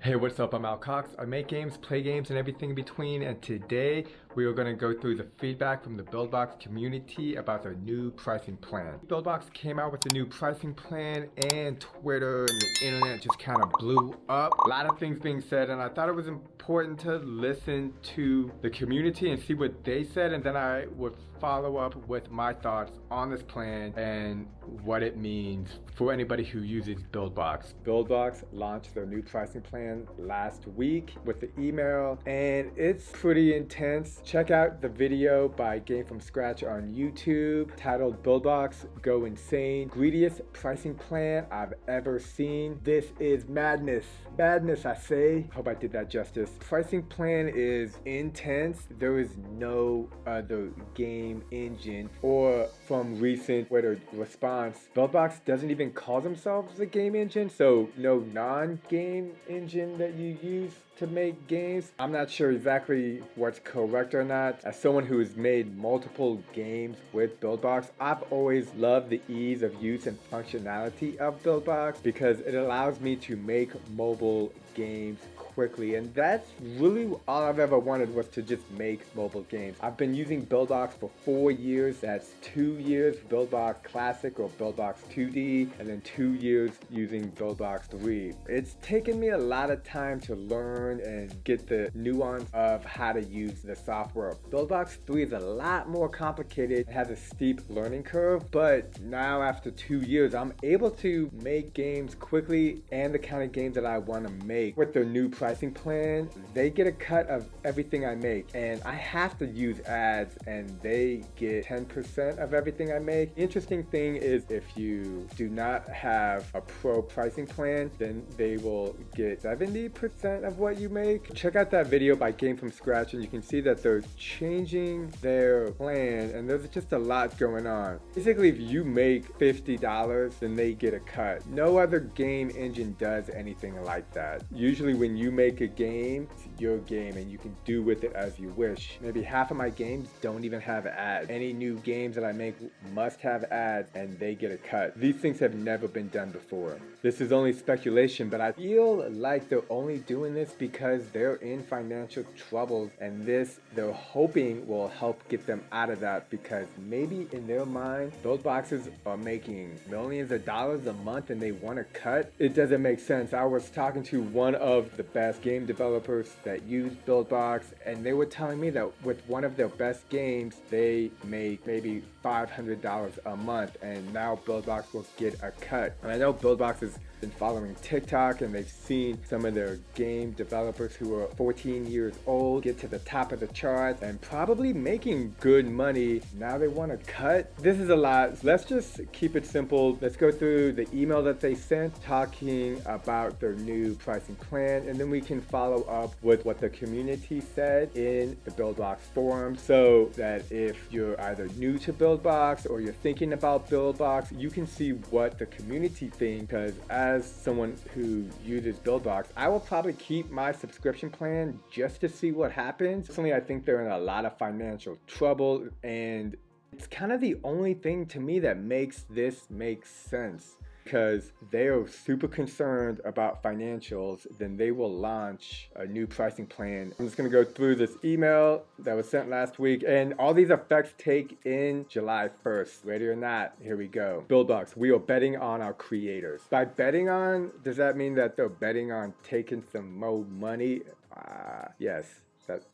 Hey, what's up? I'm Al Cox. I make games, play games, and everything in between. And today we are going to go through the feedback from the Buildbox community about their new pricing plan. Buildbox came out with a new pricing plan, and Twitter and the internet just kind of blew up. A lot of things being said, and I thought it was important to listen to the community and see what they said, and then I would follow up with my thoughts on this plan and what it means for anybody who uses Buildbox. Buildbox launched their new pricing plan last week with the email, and it's pretty intense. Check out the video by Game From Scratch on YouTube titled Buildbox Go Insane, Greediest Pricing Plan I've Ever Seen. This is madness. Madness, I say. Hope I did that justice. Pricing plan is intense. There is no other game engine, or from recent Twitter response, Buildbox doesn't even call themselves a game engine, so no non-game engine that you use to make games. I'm not sure exactly what's correct or not. As someone who has made multiple games with Buildbox, I've always loved the ease of use and functionality of Buildbox because it allows me to make mobile games quickly, and that's really all I've ever wanted, was to just make mobile games. I've been using Buildbox for 4 years. That's 2 years Buildbox Classic or Buildbox 2D, and then 2 years using Buildbox 3. It's taken me a lot of time to learn and get the nuance of how to use the software. Buildbox 3 is a lot more complicated. It has a steep learning curve, but now after 2 years, I'm able to make games quickly and the kind of games that I want to make. With their new pricing plan, they get a cut of everything I make, and I have to use ads, and they get 10% of everything I make. The interesting thing is, if you do not have a pro pricing plan, then they will get 70% of what you make. Check out that video by Game From Scratch, and you can see that they're changing their plan, and there's just a lot going on. Basically, if you make $50, then they get a cut. No other game engine does anything like that. Usually when you make a game, it's your game, and you can do with it as you wish. Maybe half of my games don't even have ads. Any new games that I make must have ads, and they get a cut. These things have never been done before. This is only speculation, but I feel like they're only doing this because they're in financial troubles, and this, they're hoping, will help get them out of that, because maybe in their mind, Buildboxes are making millions of dollars a month and they want to cut. It doesn't make sense. I was talking to one of the best game developers that use Buildbox, and they were telling me that with one of their best games, they make maybe $500 a month, and now Buildbox will get a cut. And I know Buildbox has been following TikTok, and they've seen some of their game developers who are 14 years old get to the top of the charts and probably making good money. Now they want to cut. This is a lot. Let's just keep it simple. Let's go through the email that they sent talking about their new pricing plan, and then we can follow up with what the community said in the Buildbox forum, so that if you're either new to Buildbox or you're thinking about Buildbox, you can see what the community thinks. Because as someone who uses Buildbox, I will probably keep my subscription plan just to see what happens. Personally, I think they're in a lot of financial trouble, and it's kind of the only thing to me that makes this make sense. Because they are super concerned about financials, then they will launch a new pricing plan. I'm just going to go through this email that was sent last week, and all these effects take in July 1st. Ready or not, here we go. Buildbox, we are betting on our creators. By betting on, does that mean that they're betting on taking some more money? Yes.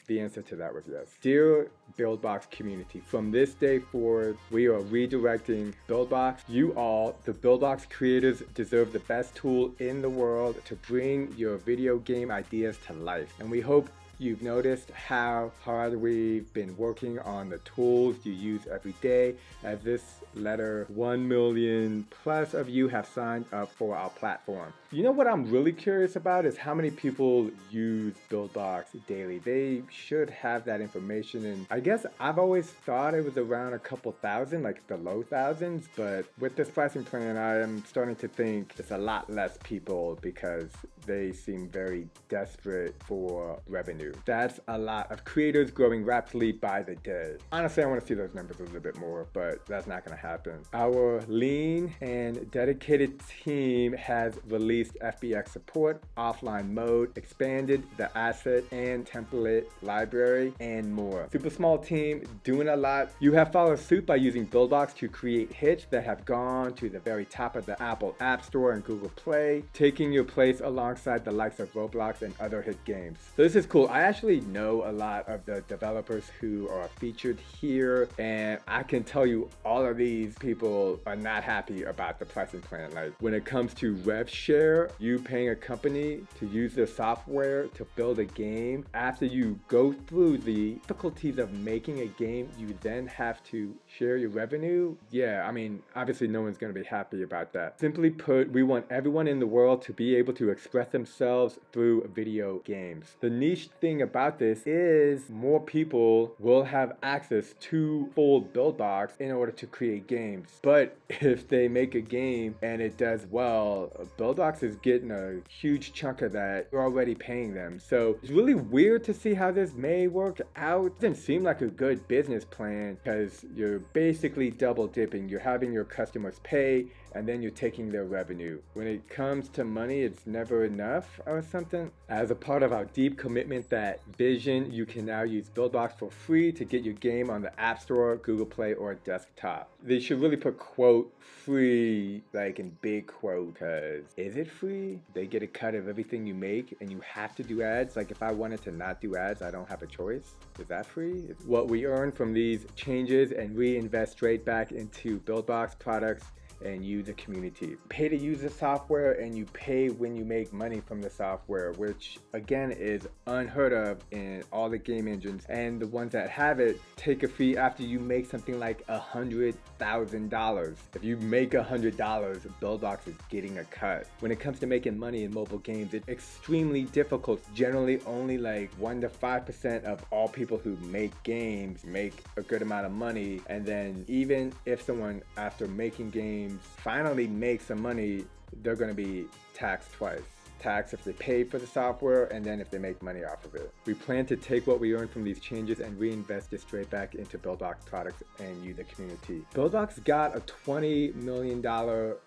The answer to that was yes. Dear Buildbox community, from this day forward, we are redirecting Buildbox. You all, the Buildbox creators, deserve the best tool in the world to bring your video game ideas to life. And we hope you've noticed how hard we've been working on the tools you use every day, as this letter, 1 million plus of you have signed up for our platform. You know what I'm really curious about is how many people use Buildbox daily. They should have that information, and I guess I've always thought it was around a couple thousand, like the low thousands, but with this pricing plan, I am starting to think it's a lot less people because they seem very desperate for revenue. That's a lot of creators growing rapidly by the day. Honestly, I want to see those numbers a little bit more, but that's not going to happen. Our lean and dedicated team has released FBX support, offline mode, expanded the asset and template library, and more. Super small team doing a lot. You have followed suit by using Buildbox to create hits that have gone to the very top of the Apple App Store and Google Play, taking your place alongside the likes of Roblox and other hit games. So this is cool. I actually know a lot of the developers who are featured here, and I can tell you all of these people are not happy about the pricing plan. Like when it comes to rev share, you paying a company to use their software to build a game. After you go through the difficulties of making a game, you then have to share your revenue. Yeah, I mean, obviously no one's going to be happy about that. Simply put, we want everyone in the world to be able to express themselves through video games. The niche thing about this is more people will have access to full Buildbox in order to create games. But if they make a game and it does well, Buildbox is getting a huge chunk of that. You're already paying them. So it's really weird to see how this may work out. It doesn't seem like a good business plan because you're basically double dipping. You're having your customers pay and then you're taking their revenue. When it comes to money, it's never enough or something. As a part of our deep commitment that vision, you can now use Buildbox for free to get your game on the App Store, Google Play, or desktop. They should really put quote free like in big quote, because is it free? They get a cut of everything you make and you have to do ads. Like if I wanted to not do ads, I don't have a choice. Is that free? It's what we earn from these changes and reinvest straight back into Buildbox products and you, the community. Pay to use the software and you pay when you make money from the software, which again is unheard of in all the game engines. And the ones that have it take a fee after you make something like $100,000. If you make $100, Buildbox is getting a cut. When it comes to making money in mobile games, it's extremely difficult. Generally only like 1 to 5% of all people who make games make a good amount of money. And then even if someone after making games finally make some money, they're going to be taxed twice. Tax if they pay for the software and then if they make money off of it. We plan to take what we earn from these changes and reinvest it straight back into Buildbox products and you, the community. Buildbox got a $20 million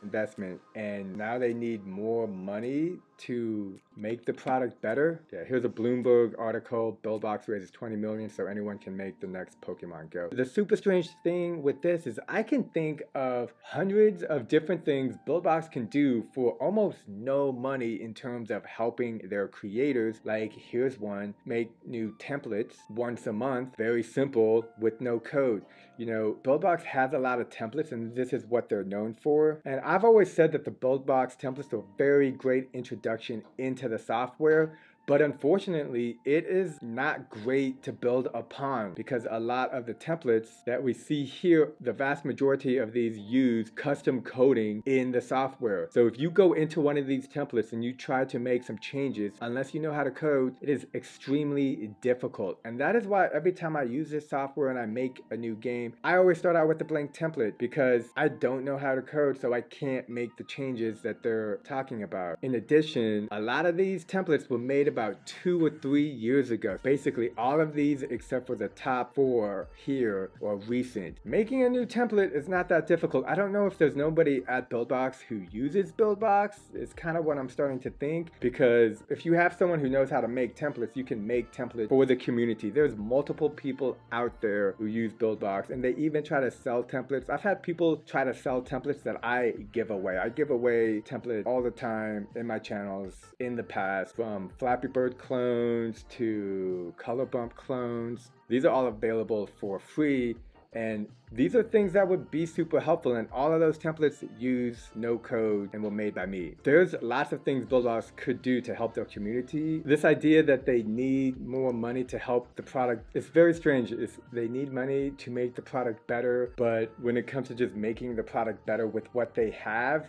investment and now they need more money to make the product better. Yeah, here's a Bloomberg article. Buildbox raises $20 million so anyone can make the next Pokemon Go. The super strange thing with this is I can think of hundreds of different things Buildbox can do for almost no money in terms of helping their creators. Like here's one, make new templates once a month, very simple with no code. You know, Buildbox has a lot of templates and this is what they're known for. And I've always said that the Buildbox templates are a very great introduction into the software. But unfortunately, it is not great to build upon because a lot of the templates that we see here, the vast majority of these use custom coding in the software. So if you go into one of these templates and you try to make some changes, unless you know how to code, it is extremely difficult. And that is why every time I use this software and I make a new game, I always start out with a blank template because I don't know how to code, so I can't make the changes that they're talking about. In addition, a lot of these templates were made about 2 or 3 years ago. Basically all of these except for the top 4 here are recent. Making a new template is not that difficult. I don't know if there's nobody at Buildbox who uses Buildbox. It's kind of what I'm starting to think, because if you have someone who knows how to make templates, you can make templates for the community. There's multiple people out there who use Buildbox and they even try to sell templates. I've had people try to sell templates that I give away. I give away templates all the time in my channels in the past, from Flappy Bird clones to color bump clones. These are all available for free, and these are things that would be super helpful, and all of those templates use no code and were made by me. There's lots of things Buildbox could do to help their community. This idea that they need more money to help the product is very strange. They need money to make the product better, but when it comes to just making the product better with what they have,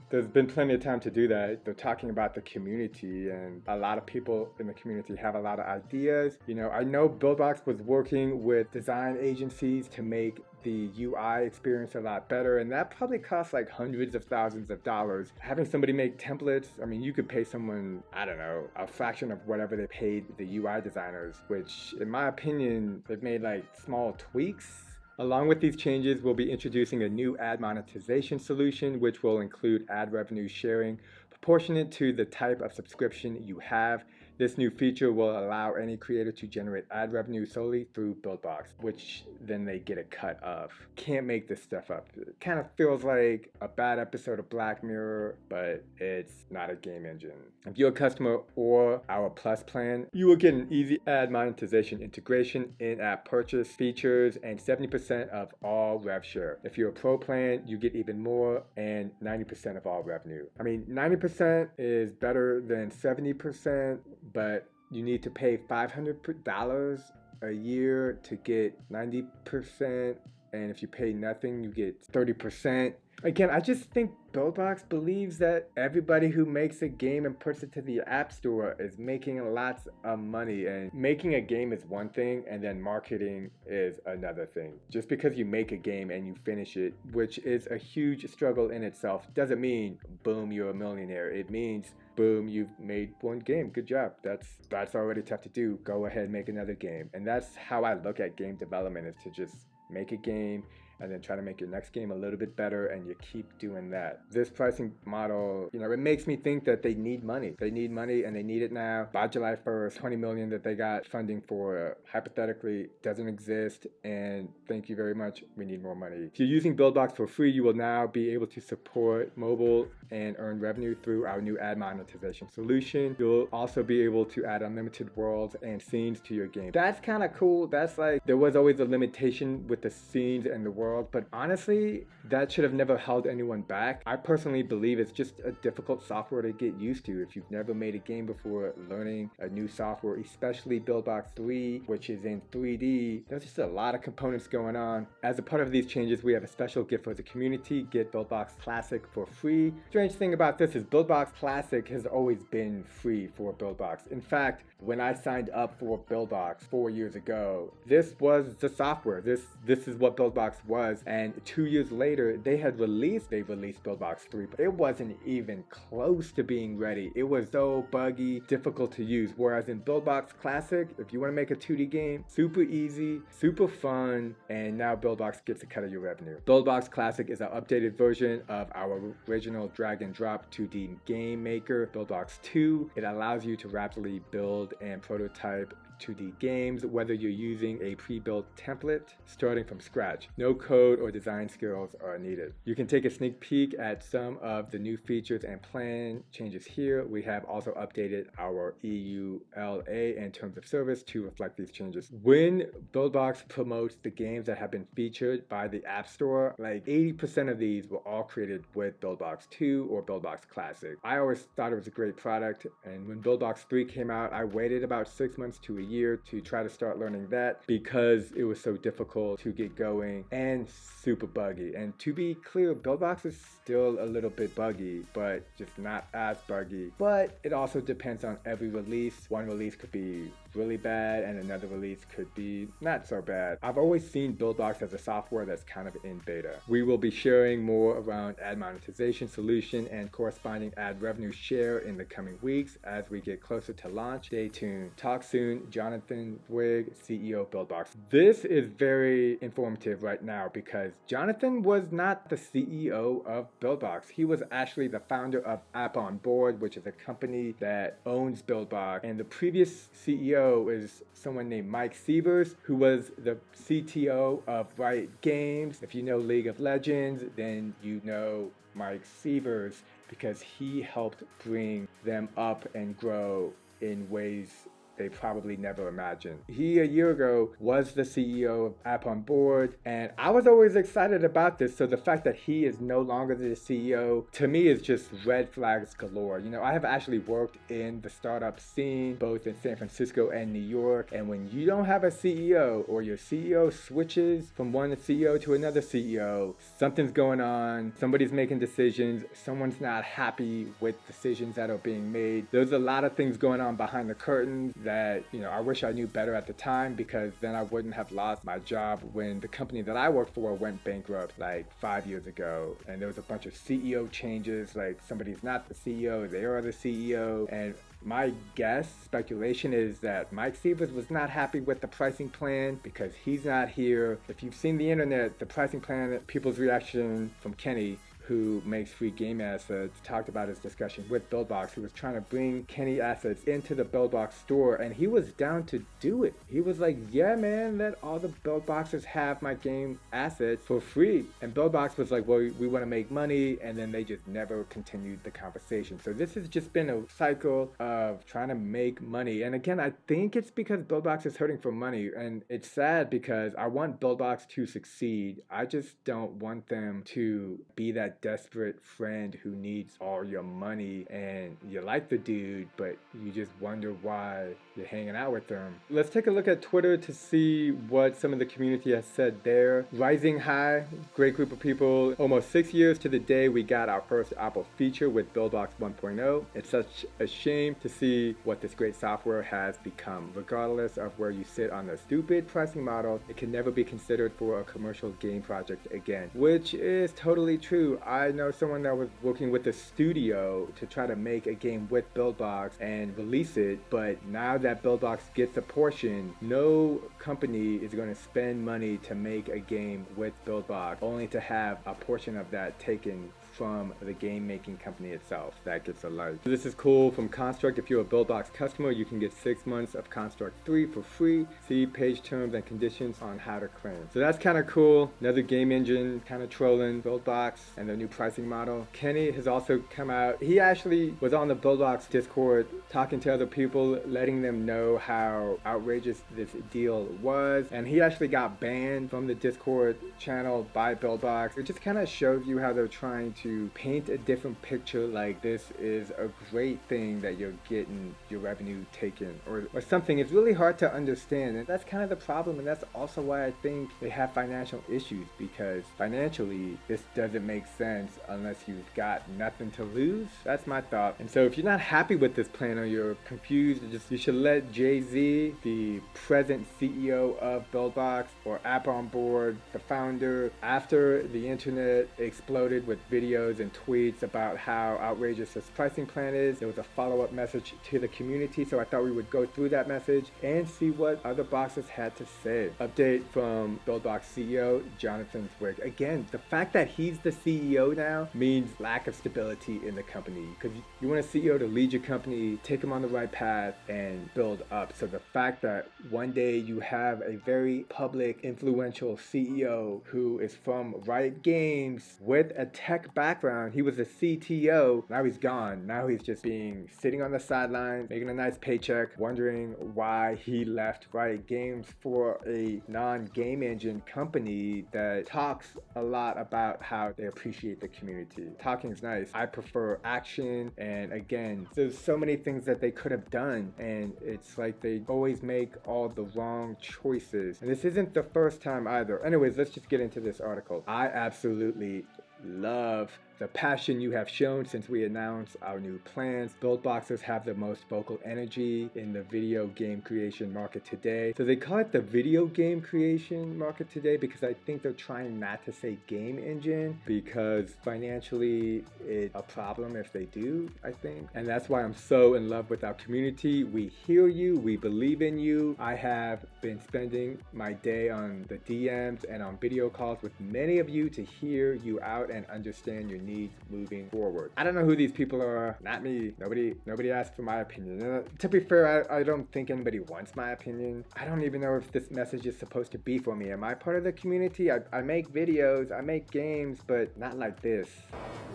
There's been plenty of time to do that. They're talking about the community, and a lot of people in the community have a lot of ideas. I know Buildbox was working with design agencies to make the UI experience a lot better, and that probably costs like hundreds of thousands of dollars. Having somebody make templates, I mean, you could pay someone, I don't know, a fraction of whatever they paid the UI designers, which in my opinion, they've made like small tweaks. Along with these changes, we'll be introducing a new ad monetization solution, which will include ad revenue sharing proportionate to the type of subscription you have. This new feature will allow any creator to generate ad revenue solely through Buildbox, which then they get a cut of. Can't make this stuff up. It kind of feels like a bad episode of Black Mirror, but it's not a game engine. If you're a customer or our Plus plan, you will get an easy ad monetization integration, in-app purchase features, and 70% of all rev share. If you're a Pro plan, you get even more and 90% of all revenue. I mean, 90% is better than 70%, but you need to pay $500 a year to get 90%, and if you pay nothing, you get 30%. Again, I just think Buildbox believes that everybody who makes a game and puts it to the App Store is making lots of money. And making a game is one thing, and then marketing is another thing. Just because you make a game and you finish it, which is a huge struggle in itself, doesn't mean, boom, you're a millionaire. It means, boom, you've made one game. Good job. That's already tough to do. Go ahead, make another game. And that's how I look at game development, is to just make a game and then try to make your next game a little bit better, and you keep doing that. This pricing model, it makes me think that they need money. They need money, and they need it now. By July 1st, $20 million that they got funding for hypothetically doesn't exist, and thank you very much. We need more money. If you're using Buildbox for free, you will now be able to support mobile and earn revenue through our new ad monetization solution. You'll also be able to add unlimited worlds and scenes to your game. That's kind of cool. That's like, there was always a limitation with the scenes and the world, but honestly, that should have never held anyone back. I personally believe it's just a difficult software to get used to. If you've never made a game before, learning a new software, especially Buildbox 3, which is in 3D, there's just a lot of components going on. As a part of these changes, we have a special gift for the community. Get Buildbox Classic for free. Strange thing about this is Buildbox Classic has always been free for Buildbox. In fact, when I signed up for Buildbox 4 years ago, this was the software. This is what Buildbox was, and 2 years later, they released Buildbox 3, but it wasn't even close to being ready. It was so buggy, difficult to use, whereas in Buildbox Classic, if you want to make a 2D game, super easy, super fun, and now Buildbox gets a cut of your revenue. Buildbox Classic is an updated version of our original drag and drop 2D game maker, Buildbox 2. It allows you to rapidly build and prototype 2D games, whether you're using a pre-built template starting from scratch. No code or design skills are needed. You can take a sneak peek at some of the new features and plan changes here. We have also updated our EULA and terms of service to reflect these changes. When Buildbox promotes the games that have been featured by the App Store, like 80% of these were all created with Buildbox 2 or Buildbox Classic. I always thought it was a great product, and when Buildbox 3 came out, I waited about 6 months to a year to try to start learning that because it was so difficult to get going and super buggy. And to be clear, Buildbox is still a little bit buggy, but just not as buggy. But it also depends on every release. One release could be really bad and another release could be not so bad. I've always seen Buildbox as a software that's kind of in beta. We will be sharing more around ad monetization solution and corresponding ad revenue share in the coming weeks as we get closer to launch. Stay tuned. Talk soon. Jonathan Wig, CEO of Buildbox. This is very informative right now because Jonathan was not the CEO of Buildbox. He was actually the founder of App on Board, which is a company that owns Buildbox. And the previous CEO is someone named Mike Sievers, who was the CTO of Riot Games. If you know League of Legends, then you know Mike Sievers because he helped bring them up and grow in ways they probably never imagined. He, a year ago, was the CEO of App on Board, and I was always excited about this. So the fact that he is no longer the CEO, to me, is just red flags galore. You know, I have actually worked in the startup scene, both in San Francisco and New York, and when you don't have a CEO, or your CEO switches from one CEO to another CEO, something's going on, somebody's making decisions, someone's not happy with decisions that are being made. There's a lot of things going on behind the curtains that, you know, I wish I knew better at the time, because then I wouldn't have lost my job when the company that I worked for went bankrupt like 5 years ago. And there was a bunch of CEO changes, like somebody's not the CEO, they are the CEO. And my guess, speculation, is that Mike Sievers was not happy with the pricing plan because he's not here. If you've seen the internet, the pricing plan, people's reaction from Kenny, who makes free game assets, talked about his discussion with Buildbox, who was trying to bring Kenny assets into the Buildbox store, and he was down to do it. He was like, yeah, man, let all the Buildboxers have my game assets for free. And Buildbox was like, well, we want to make money, and then they just never continued the conversation. So this has just been a cycle of trying to make money. And again, I think it's because Buildbox is hurting for money, and it's sad because I want Buildbox to succeed. I just don't want them to be that desperate friend who needs all your money, and you like the dude, but you just wonder why you're hanging out with them. Let's take a look at Twitter to see what some of the community has said there. Rising High, great group of people. Almost 6 years to the day we got our first Apple feature with Buildbox 1.0. It's such a shame to see what this great software has become. Regardless of where you sit on the stupid pricing model, it can never be considered for a commercial game project again, which is totally true. I know someone that was working with a studio to try to make a game with Buildbox and release it, but now that Buildbox gets a portion, no company is going to spend money to make a game with Buildbox only to have a portion of that taken from the game making company itself. That gets a like. So this is cool from Construct. If you're a Buildbox customer, you can get 6 months of Construct 3 for free. See page terms and conditions on how to claim. So that's kind of cool. Another game engine kind of trolling Buildbox and their new pricing model. Kenny has also come out. He actually was on the Buildbox Discord talking to other people, letting them know how outrageous this deal was. And he actually got banned from the Discord channel by Buildbox. It just kind of shows you how they're trying to paint a different picture, like this is a great thing that you're getting your revenue taken or something. It's really hard to understand, and that's kind of the problem, and that's also why I think they have financial issues, because financially this doesn't make sense unless you've got nothing to lose. That's my thought. And so if you're not happy with this plan or you're confused, you should let Jay-Z, the present CEO of Buildbox, or App on Board, the founder, after the internet exploded with videos and tweets about how outrageous this pricing plan is, there was a follow-up message to the community, so I thought we would go through that message and see what other boxes had to say. Update from Buildbox CEO Jonathan Zwick. Again, the fact that he's the CEO now means lack of stability in the company, because you want a CEO to lead your company, take them on the right path, and build up. So the fact that one day you have a very public, influential CEO who is from Riot Games with a tech background, he was a CTO, now he's gone. Now he's just sitting on the sideline, making a nice paycheck, wondering why he left Riot Games for a non-game engine company that talks a lot about how they appreciate the community. Talking's nice. I prefer action, and again, there's so many things that they could have done, and it's like they always make all the wrong choices. And this isn't the first time either. Anyways, let's just get into this article. I absolutely love the passion you have shown since we announced our new plans. Buildboxers have the most vocal energy in the video game creation market today. So they call it the video game creation market today because I think they're trying not to say game engine, because financially it's a problem if they do, I think. And that's why I'm so in love with our community. We hear you, we believe in you. I have been spending my day on the DMs and on video calls with many of you to hear you out and understand your needs moving forward. I don't know who these people are, not me. Nobody asked for my opinion. To be fair, I don't think anybody wants my opinion. I don't even know if this message is supposed to be for me. Am I part of the community? I make videos, I make games, but not like this.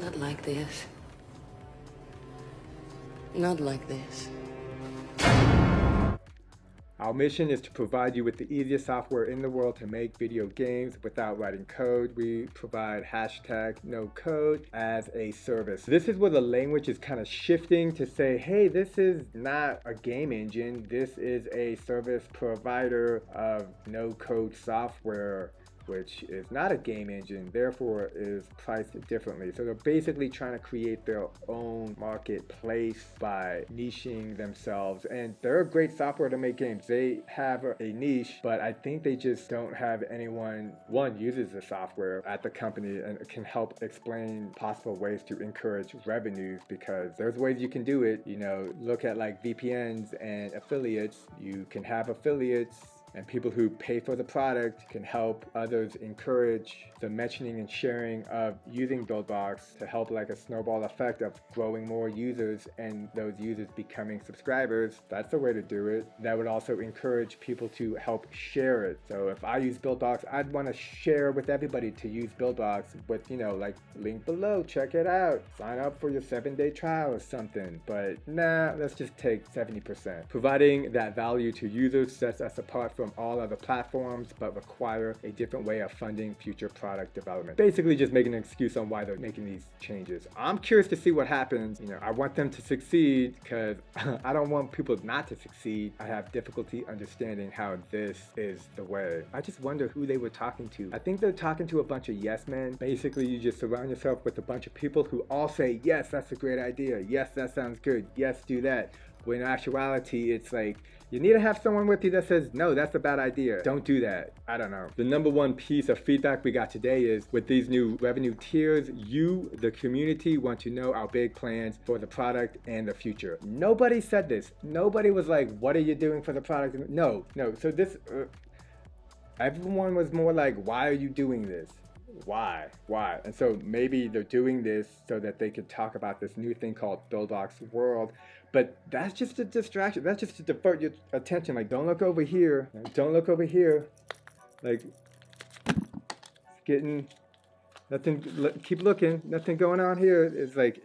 Not like this. Not like this. Our mission is to provide you with the easiest software in the world to make video games without writing code. We provide hashtag no code as a service. This is where the language is kind of shifting to say, hey, this is not a game engine. This is a service provider of no code software, which is not a game engine, therefore is priced differently. So they're basically trying to create their own marketplace by niching themselves. And they're a great software to make games. They have a niche, but I think they just don't have anyone, one, uses the software at the company and can help explain possible ways to encourage revenues, because there's ways you can do it. You know, look at like VPNs and affiliates. You can have affiliates, and people who pay for the product can help others encourage the mentioning and sharing of using Buildbox to help like a snowball effect of growing more users and those users becoming subscribers. That's the way to do it. That would also encourage people to help share it. So if I use Buildbox, I'd want to share with everybody to use Buildbox with, you know, like link below, check it out, sign up for your 7-day trial or something. But nah, let's just take 70%. Providing that value to users sets us apart from all other platforms, but require a different way of funding future product development. Basically just making an excuse on why they're making these changes. I'm curious to see what happens. You know, I want them to succeed because I don't want people not to succeed. I have difficulty understanding how this is the way. I just wonder who they were talking to. I think they're talking to a bunch of yes men. Basically, you just surround yourself with a bunch of people who all say, yes, that's a great idea. Yes, that sounds good. Yes, do that. When in actuality, it's like, you need to have someone with you that says, no, that's a bad idea. Don't do that. I don't know. The number one piece of feedback we got today is with these new revenue tiers, you, the community, want to know our big plans for the product and the future. Nobody said this. Nobody was like, what are you doing for the product? No. So this, everyone was more like, why are you doing this? Why? And so maybe they're doing this so that they could talk about this new thing called Buildbox World. But that's just a distraction. That's just to divert your attention. Like, don't look over here. Don't look over here. Like, it's getting nothing. Keep looking. Nothing going on here. It's like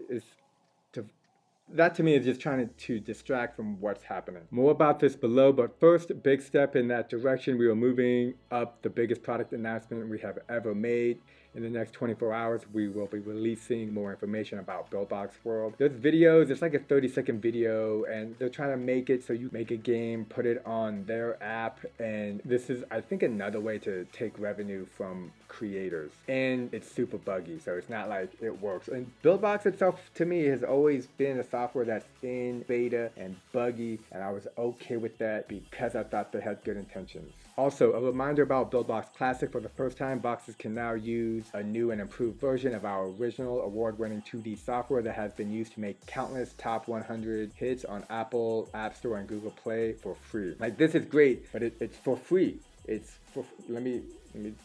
that to me is just trying to distract from what's happening. More about this below, but first, big step in that direction. We are moving up the biggest product announcement we have ever made. In the next 24 hours, we will be releasing more information about Buildbox World. There's videos, it's like a 30-second video, and they're trying to make it so you make a game, put it on their app, and this is, I think, another way to take revenue from creators. And it's super buggy, so it's not like it works. And Buildbox itself, to me, has always been a software that's in beta and buggy, and I was okay with that because I thought they had good intentions. Also, a reminder about Buildbox Classic. For the first time, boxes can now use a new and improved version of our original award-winning 2D software that has been used to make countless top 100 hits on Apple App Store and Google Play for free. Like, this is great, but it's for free. It's for, let me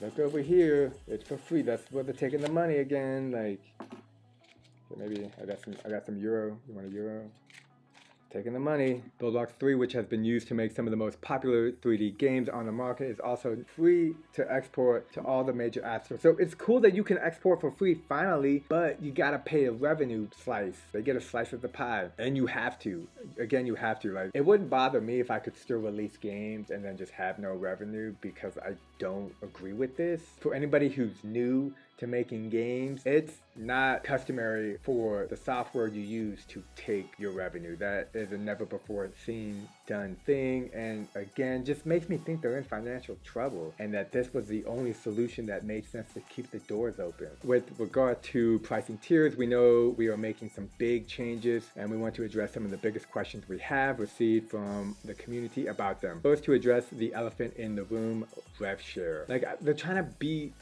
look over here. It's for free. That's where they're taking the money again. Like, maybe I got some euro. You want a euro? Taking the money. Buildbox 3, which has been used to make some of the most popular 3D games on the market, is also free to export to all the major app stores. So it's cool that you can export for free finally, but you gotta pay a revenue slice. They get a slice of the pie, and you have to. Again, you have to. Like, it wouldn't bother me if I could still release games and then just have no revenue, because I don't agree with this. For anybody who's new to making games, it's not customary for the software you use to take your revenue. That is a never before seen done thing, and again, just makes me think they're in financial trouble and that this was the only solution that made sense to keep the doors open. With regard to pricing tiers, we know we are making some big changes, and we want to address some of the biggest questions we have received from the community about them. First, to address the elephant in the room, rev share. Like, they're trying to be,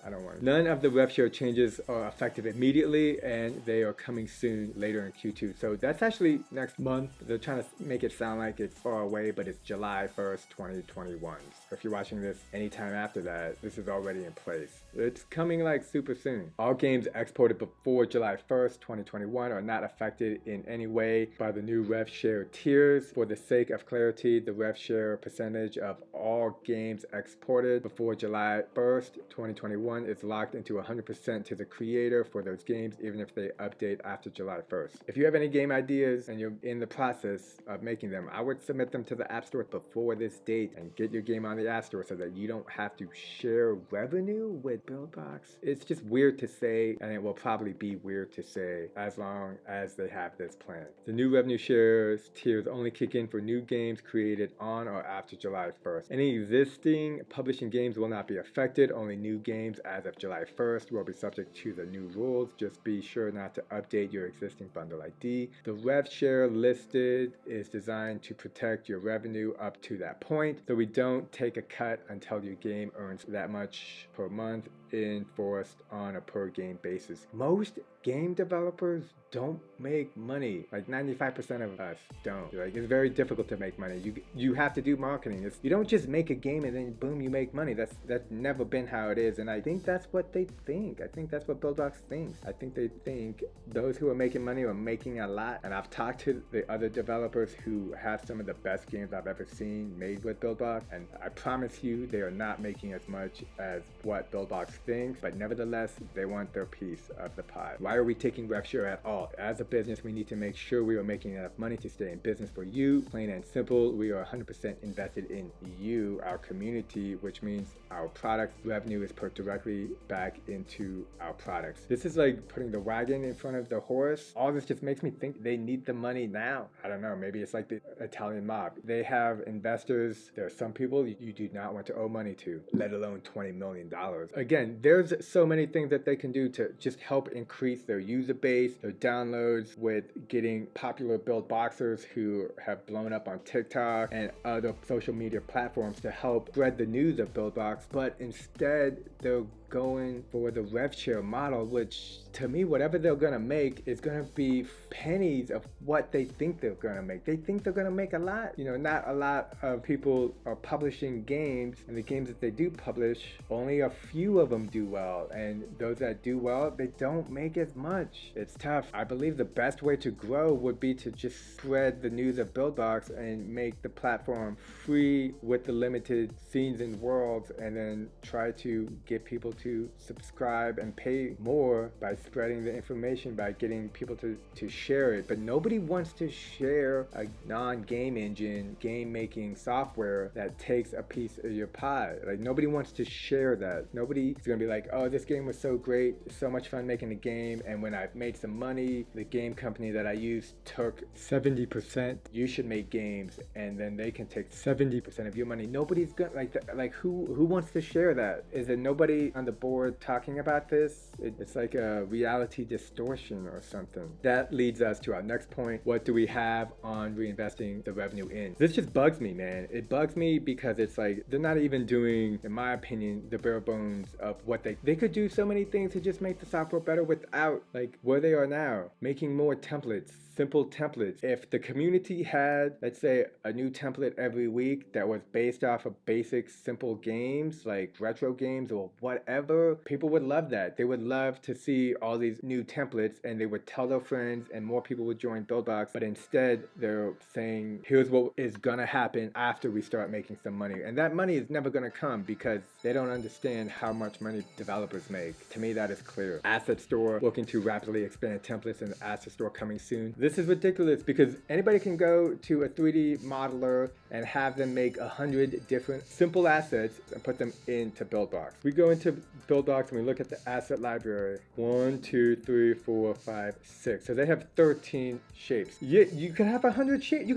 I don't want to. None of the rev share changes are effective immediately, and they are coming soon later in Q2. So that's actually next month. They're trying to make it sound like it's far away, but it's July 1st, 2021. If you're watching this anytime after that, this is already in place. It's coming like super soon. All games exported before July 1st, 2021 are not affected in any way by the new rev share tiers. For the sake of clarity, the rev share percentage of all games exported before July 1st, 2021 one is locked into 100% to the creator for those games, even if they update after July 1st. If you have any game ideas and you're in the process of making them, I would submit them to the App Store before this date and get your game on the App Store so that you don't have to share revenue with Buildbox. It's just weird to say, and it will probably be weird to say as long as they have this plan. The new revenue shares tiers only kick in for new games created on or after July 1st. Any existing publishing games will not be affected. Only new games as of July 1st will be subject to the new rules. Just be sure not to update your existing bundle ID. The rev share listed is designed to protect your revenue up to that point, so we don't take a cut until your game earns that much per month, enforced on a per game basis. Most game developers don't make money. Like 95% of us don't. Like, it's very difficult to make money. You have to do marketing. You don't just make a game and then boom, you make money. That's never been how it is. And I think that's what they think. I think that's what Buildbox thinks. I think they think those who are making money are making a lot. And I've talked to the other developers who have some of the best games I've ever seen made with Buildbox, and I promise you they are not making as much as what Buildbox thinks, but nevertheless they want their piece of the pie. Why are we taking rev share at all? As a business, we need to make sure we are making enough money to stay in business for you. Plain and simple, we are 100% invested in you, our community, which means our product revenue is put directly back into our products. This is like putting the wagon in front of the horse. All this just makes me think they need the money now. I don't know, maybe it's like the Italian mob. They have investors. There are some people you do not want to owe money to, let alone $20 million. Again, there's so many things that they can do to just help increase their user base, their downloads, with getting popular build boxers who have blown up on TikTok and other social media platforms to help spread the news of Buildbox. But instead, they're going for the rev share model, which to me, whatever they're gonna make is gonna be pennies of what they think they're gonna make. They think they're gonna make a lot. You know, not a lot of people are publishing games, and the games that they do publish, only a few of them do well, and those that do well, they don't make as much. It's tough. I believe the best way to grow would be to just spread the news of Buildbox and make the platform free with the limited scenes and worlds, and then try to get people to subscribe and pay more by spreading the information, by getting people to share it. But nobody wants to share a non-game engine, game-making software that takes a piece of your pie. Like, nobody wants to share that. Nobody's gonna be like, oh, this game was so great, so much fun making the game, and when I made some money, the game company that I used took 70%. You should make games, and then they can take 70% of your money. Nobody's gonna, like who wants to share that? Is there nobody on the board talking about this? It's like a reality distortion or something. That leads us to our next point. What do we have on reinvesting the revenue in? This just bugs me, man. It bugs me because it's like they're not even doing, in my opinion, the bare bones of what they could do so many things to just make the software better without, like, where they are now, making more templates, simple templates. If the community had, let's say, a new template every week that was based off of basic simple games like retro games or whatever, people would love that. They would love to see all these new templates, and they would tell their friends, and more people would join Buildbox. But instead, they're saying, here's what is gonna happen after we start making some money. And that money is never gonna come because they don't understand how much money developers make. To me, that is clear. Asset store looking to rapidly expand templates, and the asset store coming soon. This is ridiculous because anybody can go to a 3D modeler and have them make 100 different simple assets and put them into Buildbox. We go into Buildbox and we look at the asset library. 1, 2, 3, 4, 5, 6. So they have 13 shapes. You can have 100 shapes. You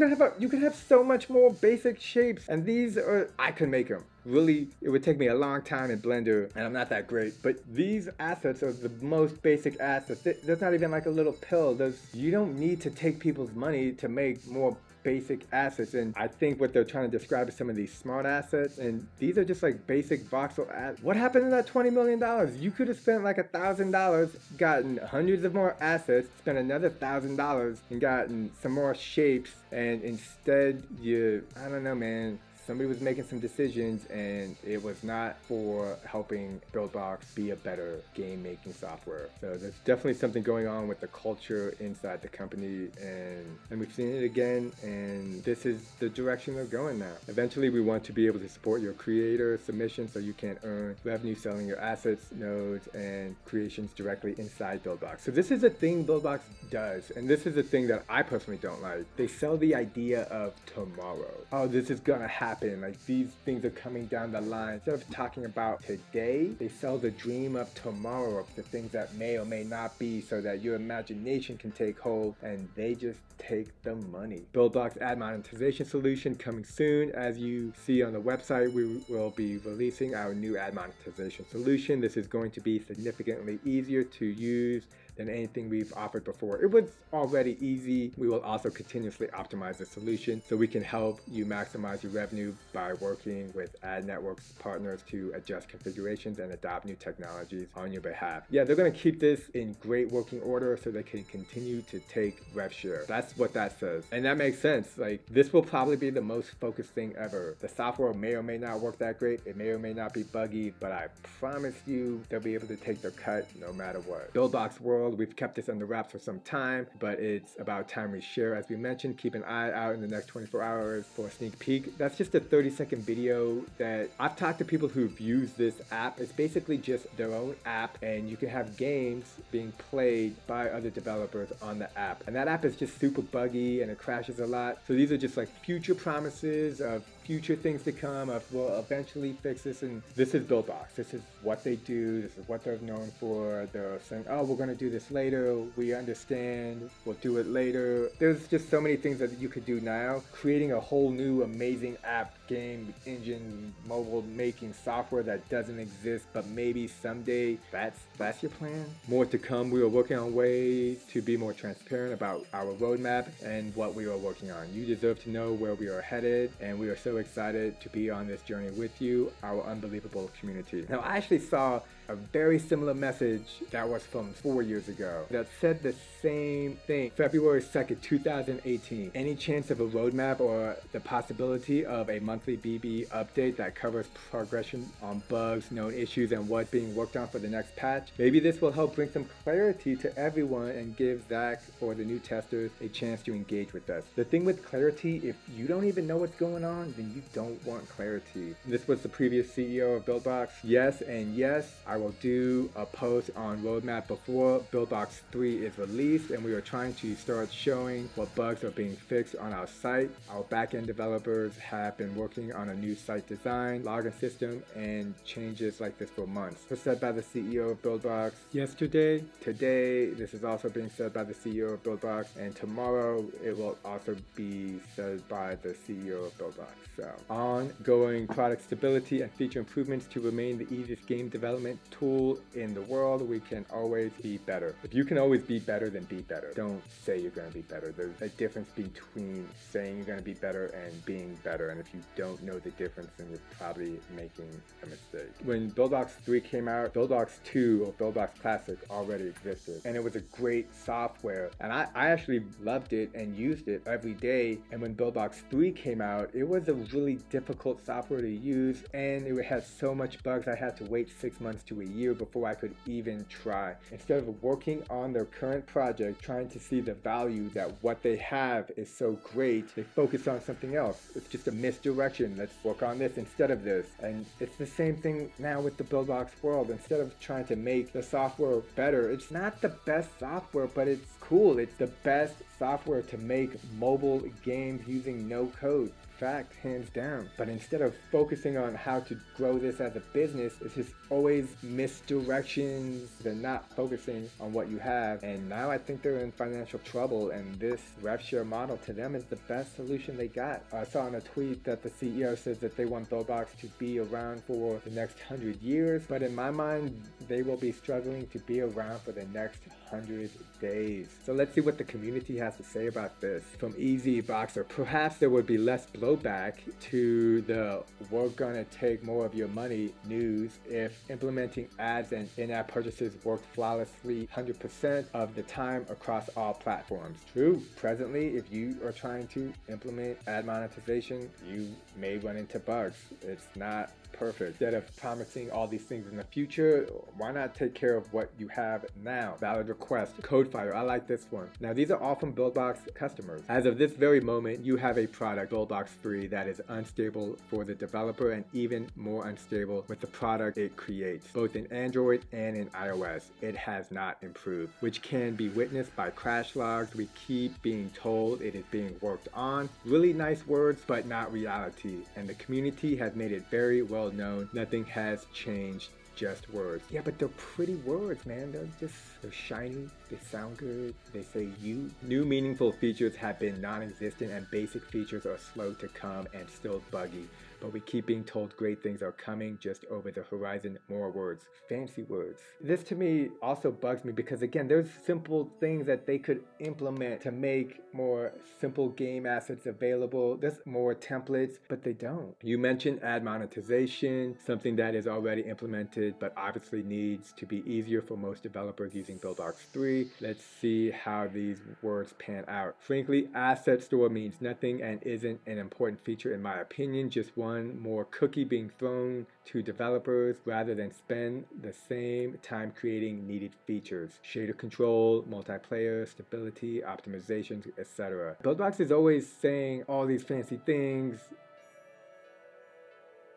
can have so much more basic shapes, and these are, I could make them. Really, it would take me a long time in Blender, and I'm not that great, but these assets are the most basic assets. There's not even like a little pill. You don't need to take people's money to make more basic assets, and I think what they're trying to describe is some of these smart assets, and these are just like basic voxel assets. What happened to that $20 million? You could have spent like $1,000, gotten hundreds of more assets, spent another $1,000 and gotten some more shapes, and instead I don't know, man, somebody was making some decisions, and it was not for helping Buildbox be a better game making software. So there's definitely something going on with the culture inside the company, and we've seen it again, and this is the direction they're going now. Eventually we want to be able to support your creator submissions so you can earn revenue selling your assets, nodes, and creations directly inside Buildbox. So this is a thing Buildbox does, and this is a thing that I personally don't like. They sell the idea of tomorrow. Oh, this is gonna happen. Like, these things are coming down the line. Instead of talking about today, they sell the dream of tomorrow, of the things that may or may not be, so that your imagination can take hold, and they just take the money. Buildbox ad monetization solution coming soon. As you see on the website, we will be releasing our new ad monetization solution. This is going to be significantly easier to use than anything we've offered before. It was already easy. We will also continuously optimize the solution so we can help you maximize your revenue by working with ad networks partners to adjust configurations and adopt new technologies on your behalf. Yeah, they're gonna keep this in great working order so they can continue to take rev share. That's what that says. And that makes sense. Like, this will probably be the most focused thing ever. The software may or may not work that great. It may or may not be buggy, but I promise you they'll be able to take their cut no matter what. Buildbox World, we've kept this under wraps for some time, but it's about time we share. As we mentioned, keep an eye out in the next 24 hours for a sneak peek. That's just a 30-second video that I've talked to people who've used this app. It's basically just their own app, and you can have games being played by other developers on the app. And that app is just super buggy and it crashes a lot. So these are just like future promises of future things to come, of we'll eventually fix this. And this is Buildbox. This is what they do. This is what they're known for. They're saying, oh, we're going to do this later. We understand. We'll do it later. There's just so many things that you could do now. Creating a whole new amazing app, game, engine, mobile making software that doesn't exist, but maybe someday that's your plan. More to come. We are working on ways to be more transparent about our roadmap and what we are working on. You deserve to know where we are headed, and we are so excited to be on this journey with you, our unbelievable community. Now, I actually saw a very similar message that was from 4 years ago that said the same thing. February 2nd, 2018. Any chance of a roadmap or the possibility of a monthly BB update that covers progression on bugs, known issues, and what's being worked on for the next patch? Maybe this will help bring some clarity to everyone and give Zach or the new testers a chance to engage with us. The thing with clarity, if you don't even know what's going on, then you don't want clarity. This was the previous CEO of Buildbox. Yes, and yes, I will do a post on roadmap before Buildbox 3 is released, and we are trying to start showing what bugs are being fixed on our site. Our backend developers have been working on a new site design, login system, and changes like this for months. This was said by the CEO of Buildbox yesterday. Today, this is also being said by the CEO of Buildbox, and tomorrow it will also be said by the CEO of Buildbox. So, ongoing product stability and feature improvements to remain the easiest game development tool in the world. We can always be better. If you can always be better, then be better. Don't say you're going to be better. There's a difference between saying you're going to be better and being better. And if you don't know the difference, then you're probably making a mistake. When Buildbox 3 came out, Buildbox 2 or Buildbox Classic already existed. And it was a great software. And I actually loved it and used it every day. And when Buildbox 3 came out, it was a really difficult software to use. And it had so much bugs, I had to wait 6 months to a year before I could even try. Instead of working on their current project, trying to see the value that what they have is so great, they focus on something else. It's just a misdirection. Let's work on this instead of this. And it's the same thing now with the Buildbox World. Instead of trying to make the software better, it's not the best software, but it's cool. It's the best software to make mobile games using no code. Fact, hands down. But instead of focusing on how to grow this as a business, it's just always misdirections. They're not focusing on what you have. And now I think they're in financial trouble, and this rev share model to them is the best solution they got. I saw in a tweet that the CEO says that they want Buildbox to be around for the next 100 years. But in my mind, they will be struggling to be around for the next 100 days. So let's see what the community has to say about this. From Easy Boxer, perhaps there would be less blowback to the "we're gonna take more of your money" news if implementing ads and in-app purchases worked flawlessly 100% of the time across all platforms. True, presently, if you are trying to implement ad monetization, you may run into bugs. It's not perfect. Instead of promising all these things in the future, why not take care of what you have now? Valid request. Codefire, I like this one. Now these are all from Buildbox customers. As of this very moment, you have a product, Buildbox 3, that is unstable for the developer and even more unstable with the product it creates, both in Android and in iOS. It has not improved, which can be witnessed by crash logs. We keep being told it is being worked on. Really nice words, but not reality. And the community has made it very well known. Nothing has changed, just words. Yeah, but they're pretty words, man. They're shiny, they sound good, they say you. New meaningful features have been non-existent and basic features are slow to come and still buggy. But we keep being told great things are coming just over the horizon. More words, fancy words. This to me also bugs me because again, there's simple things that they could implement to make more simple game assets available. There's more templates, but they don't. You mentioned ad monetization, something that is already implemented, but obviously needs to be easier for most developers using Buildbox 3. Let's see how these words pan out. Frankly, asset store means nothing and isn't an important feature in my opinion. Just one more cookie being thrown to developers rather than spend the same time creating needed features. Shader control, multiplayer, stability, optimizations, etc. Buildbox is always saying all these fancy things.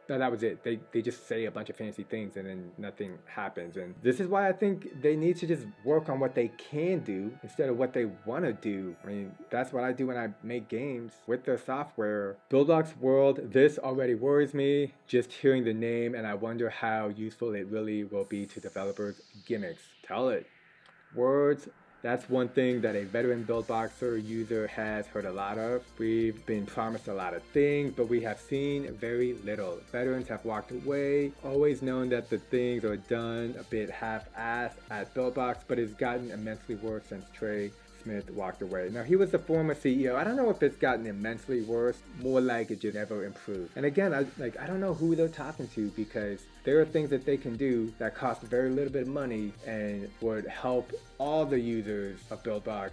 No, that was it. They just say a bunch of fancy things and then nothing happens. And this is why I think they need to just work on what they can do instead of what they want to do. I mean, that's what I do when I make games with their software. Buildbox World, this already worries me. Just hearing the name, and I wonder how useful it really will be to developers. Gimmicks. Tell it. Words. That's one thing that a veteran Buildboxer user has heard a lot of. We've been promised a lot of things, but we have seen very little. Veterans have walked away, always known that the things are done a bit half-assed at Buildbox, but it's gotten immensely worse since Trey Smith walked away. Now, he was the former CEO. I don't know if it's gotten immensely worse, more like it just never improved. And again, I don't know who they're talking to because there are things that they can do that cost very little bit of money and would help all the users of Buildbox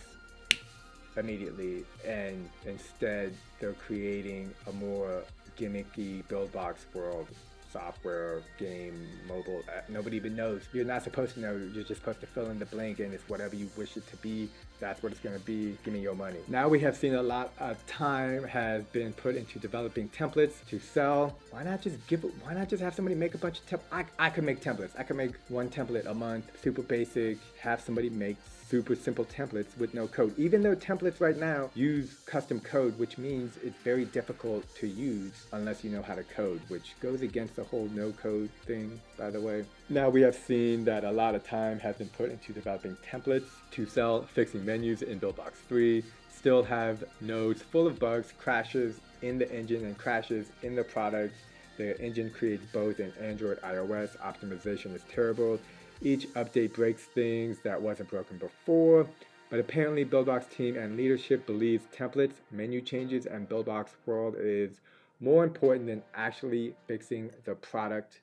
immediately. And instead, they're creating a more gimmicky Buildbox World software, game, mobile. Nobody even knows. You're not supposed to know. You're just supposed to fill in the blank, and it's whatever you wish it to be. That's what it's going to be. Give me your money. Now we have seen a lot of time has been put into developing templates to sell. Why not just have somebody make a bunch of templates? I could make templates. I could make one template a month, super basic, have somebody make super simple templates with no code. Even though templates right now use custom code, which means it's very difficult to use unless you know how to code, which goes against the whole no code thing, by the way. Now we have seen that a lot of time has been put into developing templates to sell, fixing menus in Buildbox 3, still have nodes full of bugs, crashes in the engine and crashes in the product. The engine creates both in Android, iOS. Optimization is terrible. Each update breaks things that wasn't broken before, but apparently Buildbox team and leadership believes templates, menu changes, and Buildbox World is more important than actually fixing the product.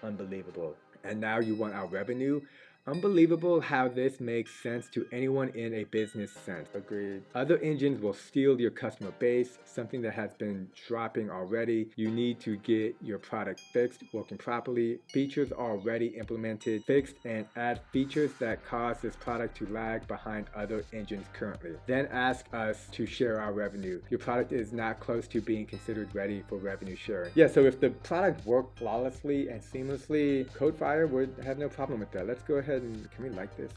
Unbelievable. And now you want our revenue? Unbelievable how this makes sense to anyone in a business sense. Agreed. Other engines will steal your customer base, something that has been dropping already. You need to get your product fixed, working properly, features already implemented, fixed, and add features that cause this product to lag behind other engines currently. Then ask us to share our revenue. Your product is not close to being considered ready for revenue sharing. Yeah, so if the product worked flawlessly and seamlessly, Codefire would have no problem with that. Let's go ahead and can we like this?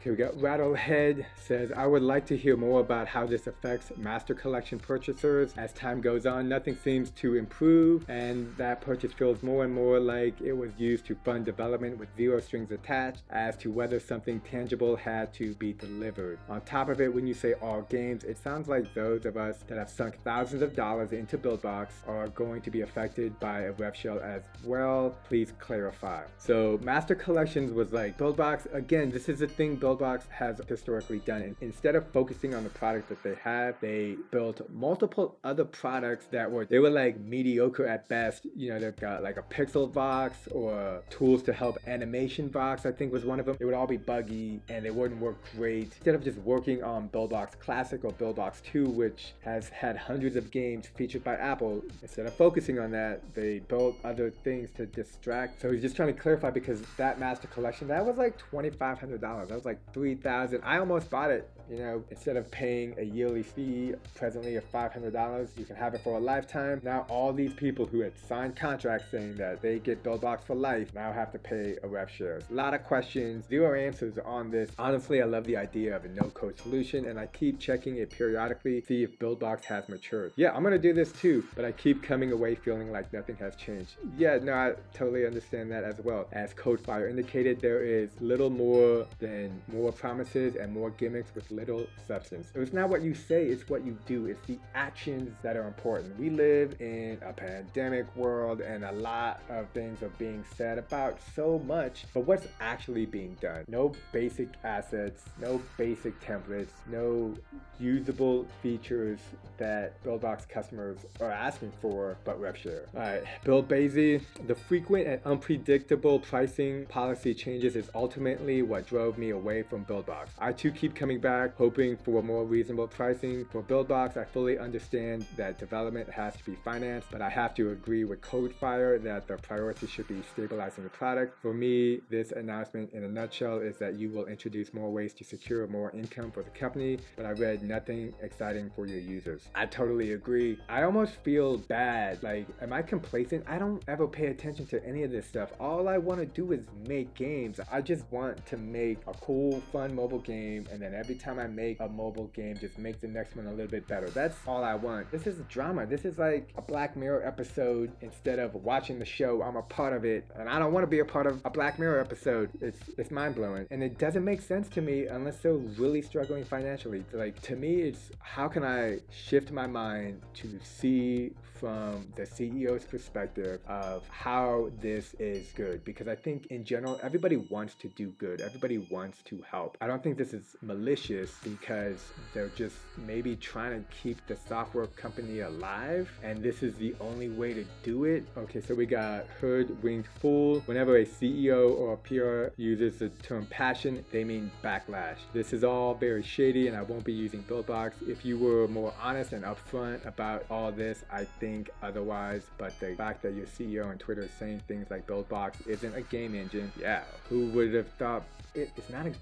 Okay, we got Rattlehead says, I would like to hear more about how this affects Master Collection purchasers. As time goes on, nothing seems to improve, and that purchase feels more and more like it was used to fund development with zero strings attached as to whether something tangible had to be delivered. On top of it, when you say all games, it sounds like those of us that have sunk thousands of dollars into Buildbox are going to be affected by a rev shell as well. Please clarify. So Master Collections was like Buildbox, again, this is the thing Buildbox Buildbox has historically done. And instead of focusing on the product that they have, they built multiple other products that were like mediocre at best. You know, they've got like a pixel box or tools to help animation box, I think was one of them. It would all be buggy and they wouldn't work great. Instead of just working on Buildbox Classic or Buildbox 2, which has had hundreds of games featured by Apple, instead of focusing on that, they built other things to distract. So he's just trying to clarify, because that master collection, that was like $2,500. That was like $3,000. I almost bought it. You know, instead of paying a yearly fee presently of $500, you can have it for a lifetime. Now all these people who had signed contracts saying that they get Buildbox for life now have to pay a rev share. A lot of questions, zero answers on this. Honestly, I love the idea of a no-code solution, and I keep checking it periodically, see if Buildbox has matured. Yeah, I'm gonna do this too, but I keep coming away feeling like nothing has changed. Yeah, no, I totally understand that as well. As Codefire indicated, there is little more than more promises and more gimmicks with little substance. So it's not what you say, it's what you do. It's the actions that are important. We live in a pandemic world and a lot of things are being said about so much, but what's actually being done? No basic assets, no basic templates, no usable features that Buildbox customers are asking for, but rev share. Alright, Bill Basie, the frequent and unpredictable pricing policy changes is ultimately what drove me away from Buildbox. I too keep coming back, hoping for more reasonable pricing. For Buildbox, I fully understand that development has to be financed, but I have to agree with Codefire that the priority should be stabilizing the product. For me, this announcement in a nutshell is that you will introduce more ways to secure more income for the company, but I read nothing exciting for your users. I totally agree. I almost feel bad. Like, am I complacent? I don't ever pay attention to any of this stuff. All I want to do is make games. I just want to make a cool, fun mobile game, and then every time I make a mobile game, just make the next one a little bit better. That's all I want. This is drama. This is like a Black Mirror episode. Instead of watching the show, I'm a part of it, and I don't want to be a part of a Black Mirror episode. It's mind-blowing, and it doesn't make sense to me unless they're really struggling financially. Like, to me, it's how can I shift my mind to see from the CEO's perspective of how this is good, because I think in general everybody wants to do good, everybody wants to help. I don't think this is malicious, because they're just maybe trying to keep the software company alive, and this is the only way to do it. Okay, so we got hoodwinked fool. Whenever a CEO or a PR uses the term passion, they mean backlash. This is all very shady, and I won't be using Buildbox. If you were more honest and upfront about all this, I think otherwise, but the fact that your CEO on Twitter is saying things like Buildbox isn't a game engine, yeah, who would have thought it's not a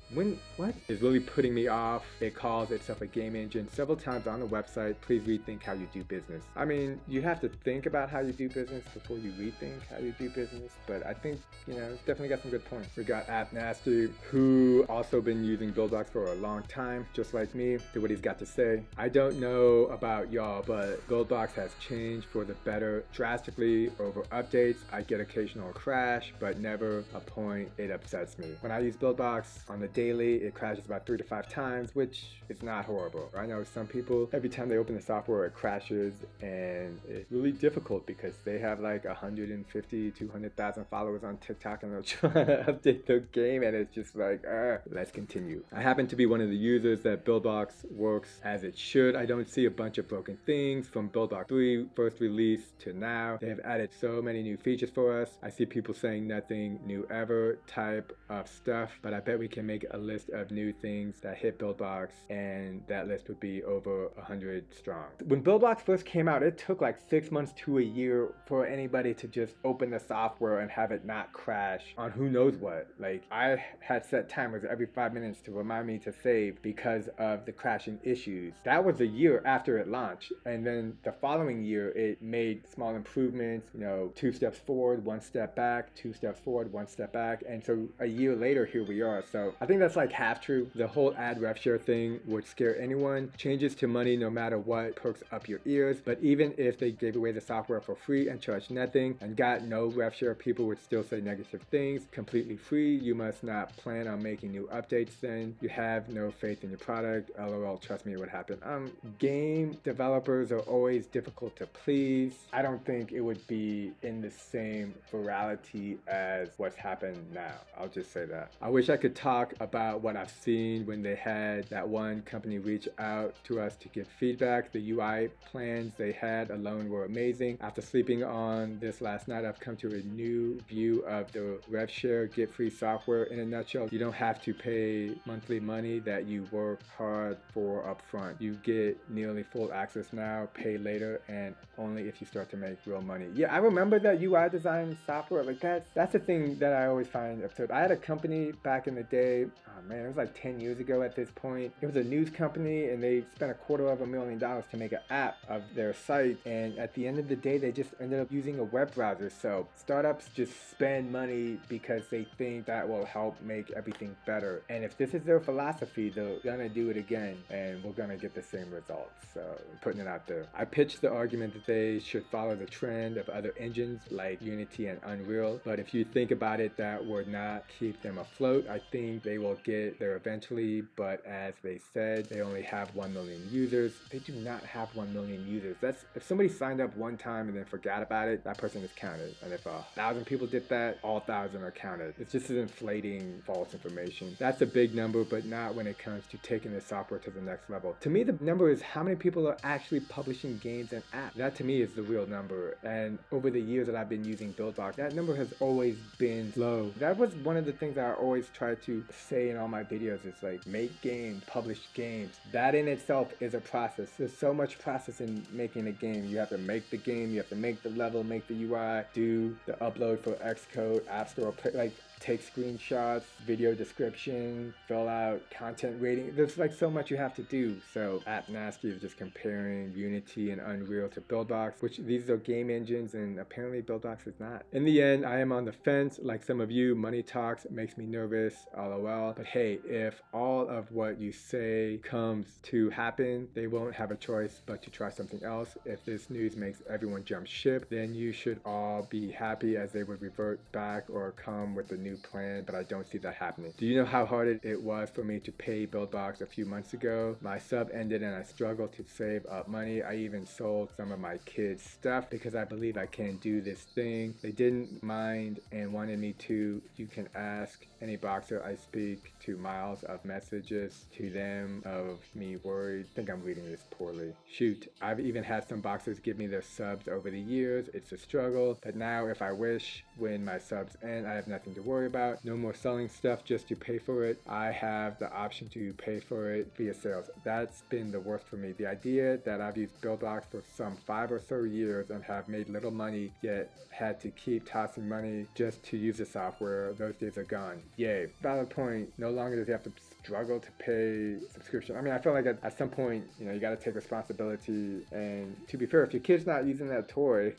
what is really putting me off. It calls itself a game engine several times on the website. Please rethink how you do business. I mean, you have to think about how you do business before you rethink how you do business, but I think, you know, it's definitely got some good points. We got App Nasty, who also been using Buildbox for a long time, just like me. See what he's got to say. I don't know about y'all, but Buildbox has changed for the better drastically over updates. I get occasional crash, but never a point it upsets me. When I use Buildbox on the daily, it crashes about 3 to 5 times, which is not horrible. I know some people, every time they open the software, it crashes, and it's really difficult because they have like 150, 200,000 followers on TikTok, and they're trying to update their game, and it's just like, let's continue. I happen to be one of the users that Buildbox works as it should. I don't see a bunch of broken things from Buildbox 3 first release to now. They have added so many new features for us. I see people saying nothing new ever type of stuff, but I bet we can make a list of new things that hit Buildbox, and that list would be over 100 strong. When Buildbox first came out, it took like 6 months to a year for anybody to just open the software and have it not crash on who knows what. Like, I had set timers every 5 minutes to remind me to save because of the crashing issues. That was a year after it launched, and then the following year it made small improvements, you know, 2 steps forward, 1 step back, 2 steps forward, 1 step back, and so a year later here we are. So I think that's like half true. The whole ad rev rev share thing would scare anyone. Changes to money no matter what perks up your ears, but even if they gave away the software for free and charged nothing and got no rev share, people would still say negative things. Completely free, you must not plan on making new updates then. You have no faith in your product. LOL, trust me, it would happen. Game developers are always difficult to please. I don't think it would be in the same virality as what's happened now. I'll just say that. I wish I could talk about what I've seen when they had that one company reach out to us to give feedback. The UI plans they had alone were amazing. After sleeping on this last night, I've come to a new view of the rev share get free software. In a nutshell, you don't have to pay monthly money that you work hard for upfront. You get nearly full access now, pay later, and only if you start to make real money. Yeah, I remember that UI design software. Like that's the thing that I always find absurd. I had a company back in the day, oh man, it was like 10 years ago at this point. It was a news company and they spent $250,000 to make an app of their site, and at the end of the day they just ended up using a web browser. So startups just spend money because they think that will help make everything better, and if this is their philosophy, they're gonna do it again and we're gonna get the same results. So I'm putting it out there. I pitched the argument that they should follow the trend of other engines like Unity and Unreal, but if you think about it, that would not keep them afloat. I think they will get there eventually, but as they said, they only have 1 million users. They do not have 1 million users. That's if somebody signed up one time and then forgot about it, that person is counted. And if 1,000 people did that, all 1,000 are counted. It's just an inflating false information. That's a big number, but not when it comes to taking the software to the next level. To me, the number is how many people are actually publishing games and apps. That to me is the real number. And over the years that I've been using Buildbox, that number has always been low. That was one of the things I always try to say in all my videos. It's like, make games, publish games. That in itself is a process. There's so much process in making a game. You have to make the game, you have to make the level, make the UI, do the upload for Xcode, App Store, like take screenshots, video description, fill out content rating. There's like so much you have to do. So App Nasty is just comparing Unity and Unreal to Buildbox, which these are game engines, and apparently Buildbox is not. In the end, I am on the fence. Like some of you, money talks, it makes me nervous, lol. But hey, if all of what you say comes to happen, they won't have a choice but to try something else. If this news makes everyone jump ship, then you should all be happy, as they would revert back or come with a new plan, but I don't see that happening. Do you know how hard it was for me to pay Buildbox a few months ago? My sub ended and I struggled to save up money. I even sold some of my kids' stuff because I believe I can do this thing. They didn't mind and wanted me to. You can ask any boxer I speak to miles of messages to them of me worried. I think I'm reading this poorly. Shoot, I've even had some boxers give me their subs over the years. It's a struggle, but now if I wish, when my subs end, I have nothing to worry about. No more selling stuff just to pay for it. I have the option to pay for it via sales. That's been the worst for me. The idea that I've used Buildbox for some 5 or so years and have made little money, yet had to keep tossing money just to use the software, those days are gone. Yay. Valid point. No longer does he have to struggle to pay subscription. I mean, I feel like at some point, you got to take responsibility. And to be fair, if your kid's not using that toy,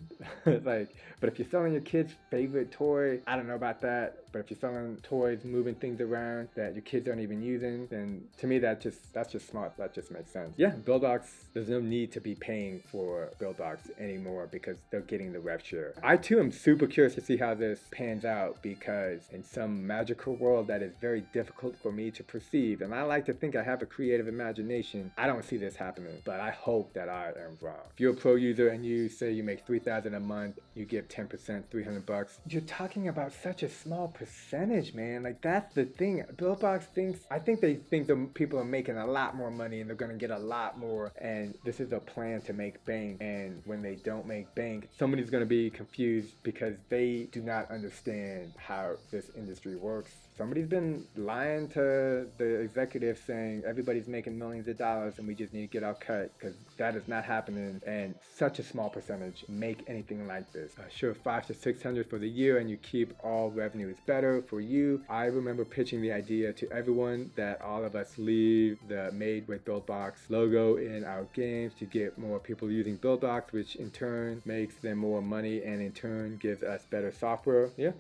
but if you're selling your kid's favorite toy, I don't know about that. But if you're selling toys, moving things around that your kids aren't even using, then to me that's just smart. That just makes sense. Yeah, Buildbox, there's no need to be paying for Buildbox anymore because they're getting the rev share. I too am super curious to see how this pans out, because in some magical world that is very difficult for me to perceive, and I like to think I have a creative imagination, I don't see this happening, but I hope that I am wrong. If you're a pro user and you say you make $3,000 a month, you give 10%, $300, you're talking about such a small percentage, man. Like, that's the thing. Buildbox thinks, I think they think the people are making a lot more money and they're gonna get a lot more, and this is a plan to make bank. And when they don't make bank, somebody's gonna be confused because they do not understand how this industry works. Somebody's been lying to the executives saying everybody's making millions of dollars and we just need to get our cut, because that is not happening, and such a small percentage make anything like this. Sure, 500 to 600 for the year and you keep all revenue is better for you. I remember pitching the idea to everyone that all of us leave the Made with Buildbox logo in our games to get more people using Buildbox, which in turn makes them more money and in turn gives us better software. Yeah.